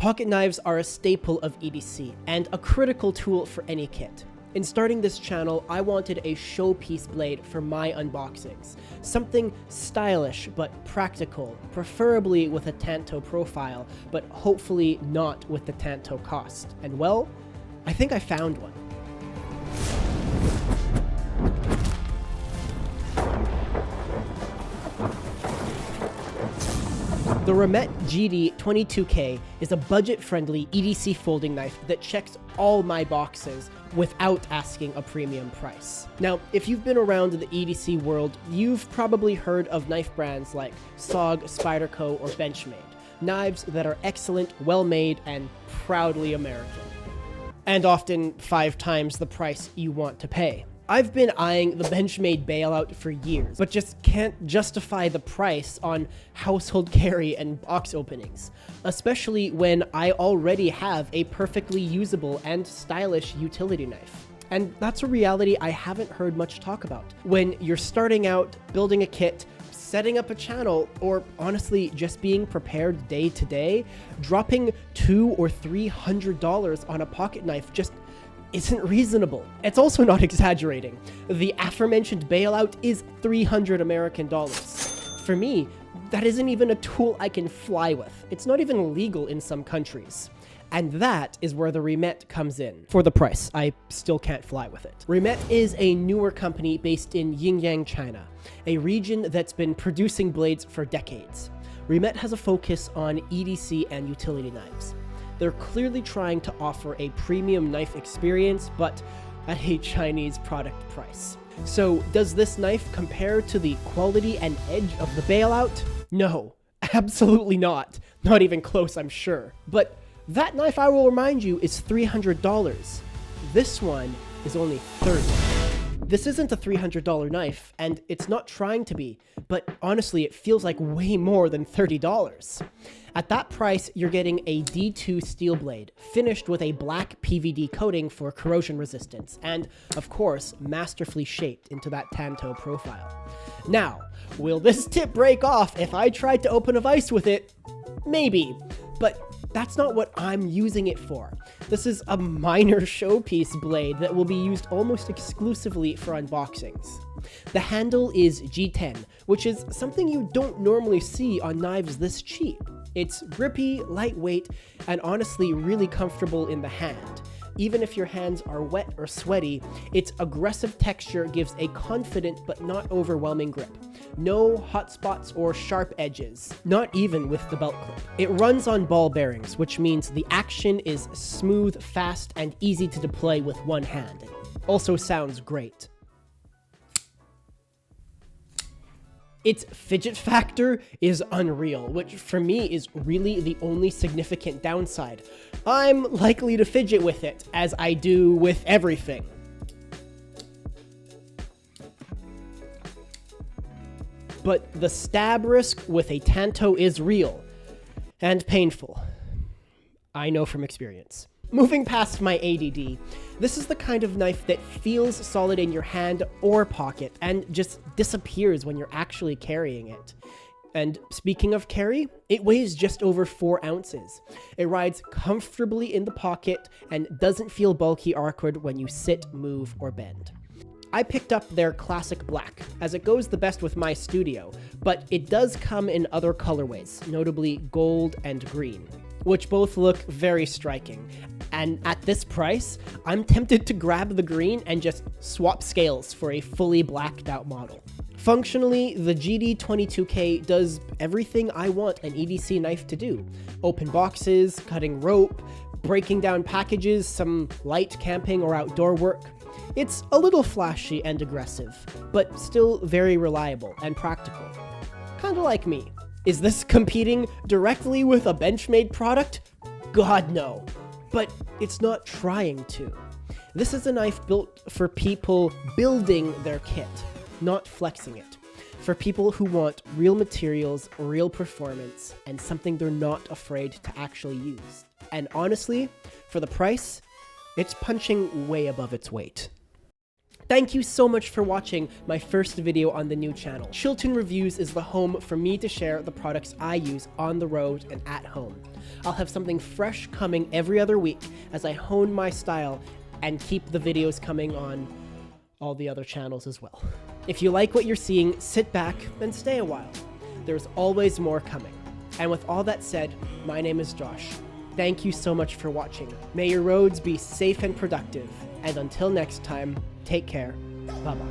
Pocket knives are a staple of EDC and a critical tool for any kit. In starting this channel, I wanted a showpiece blade for my unboxings. Something stylish but practical, preferably with a Tanto profile, but hopefully not with the Tanto cost. And well, I think I found one. The REMETTE GD-22K is a budget-friendly EDC folding knife that checks all my boxes without asking a premium price. Now, if you've been around the EDC world, you've probably heard of knife brands like SOG, Spyderco, or Benchmade. Knives that are excellent, well-made, and proudly American. And often 5 times the price you want to pay. I've been eyeing the Benchmade bailout for years, but just can't justify the price on household carry and box openings, especially when I already have a perfectly usable and stylish utility knife. And that's a reality I haven't heard much talk about. When you're starting out, building a kit, setting up a channel, or honestly just being prepared day to day, dropping $200 or $300 on a pocket knife just isn't reasonable. It's also not exaggerating. The aforementioned bailout is $300 American. For me, that isn't even a tool I can fly with. It's not even legal in some countries. And that is where the REMETTE comes in. For the price, I still can't fly with it. REMETTE is a newer company based in Yingyang, China, a region that's been producing blades for decades. REMETTE has a focus on EDC and utility knives. They're clearly trying to offer a premium knife experience, but at a Chinese product price. So does this knife compare to the quality and edge of the bailout? No, absolutely not. Not even close, I'm sure. But that knife, I will remind you, is $300. This one is only $30. This isn't a $300 knife, and it's not trying to be, but honestly, it feels like way more than $30. At that price, you're getting a D2 steel blade, finished with a black PVD coating for corrosion resistance, and, of course, masterfully shaped into that Tanto profile. Now, will this tip break off if I tried to open a vise with it? Maybe, but that's not what I'm using it for. This is a minor showpiece blade that will be used almost exclusively for unboxings. The handle is G10, which is something you don't normally see on knives this cheap. It's grippy, lightweight, and honestly really comfortable in the hand. Even if your hands are wet or sweaty, its aggressive texture gives a confident but not overwhelming grip. No hot spots or sharp edges, not even with the belt clip. It runs on ball bearings, which means the action is smooth, fast, and easy to deploy with one hand. It also sounds great. Its fidget factor is unreal, which for me is really the only significant downside. I'm likely to fidget with it, as I do with everything. But the stab risk with a Tanto is real and painful. I know from experience. Moving past my ADD, this is the kind of knife that feels solid in your hand or pocket and just disappears when you're actually carrying it. And speaking of carry, it weighs just over 4 ounces. It rides comfortably in the pocket and doesn't feel bulky or awkward when you sit, move, or bend. I picked up their classic black, as it goes the best with my studio, but it does come in other colorways, notably gold and green, which both look very striking. And at this price, I'm tempted to grab the green and just swap scales for a fully blacked out model. Functionally, the GD-22K does everything I want an EDC knife to do. Open boxes, cutting rope, breaking down packages, some light camping or outdoor work. It's a little flashy and aggressive, but still very reliable and practical. Kinda like me. Is this competing directly with a Benchmade product? God no. But it's not trying to. This is a knife built for people building their kit, not flexing it. For people who want real materials, real performance, and something they're not afraid to actually use. And honestly, for the price, it's punching way above its weight. Thank you so much for watching my first video on the new channel. Chilton Reviews is the home for me to share the products I use on the road and at home. I'll have something fresh coming every other week as I hone my style and keep the videos coming on all the other channels as well. If you like what you're seeing, sit back and stay a while. There's always more coming. And with all that said, my name is Josh. Thank you so much for watching. May your roads be safe and productive. And until next time, take care. Bye-bye.